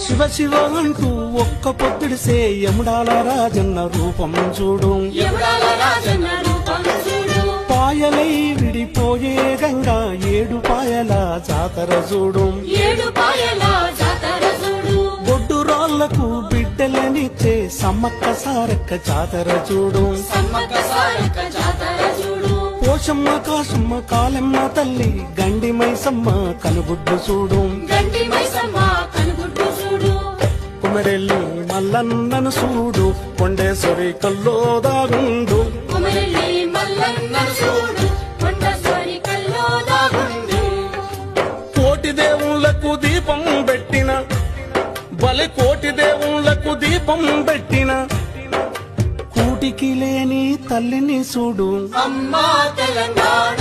శివ శివ అంటూ ఒక్క పొద్దుడిసే యముడాల రాజన్న రూపం చూడు, పాయలై విడిపోయే గంగా ఏడు పాయల జాతర చూడు, బొడ్డు రాళ్లకు బిడ్డలనిచ్చే సమ్మక్క సారక్క జాతర చూడు, పోషమ్మ కాశమ్మ కాలమ్మ తల్లి గండి మైసమ్మ కనుగుడ్డు చూడు, కుమరెల్లి మల్లన్నను చూడు కొండేశ్వరి కల్లో దాగుండు, కోటి దేవుళ్లకు దీపం పెట్టిన బలి, కోటి దేవుళ్లకు దీపం పెట్టిన కూటికి లేని తల్లిని చూడు, అమ్మా తెలంగాణ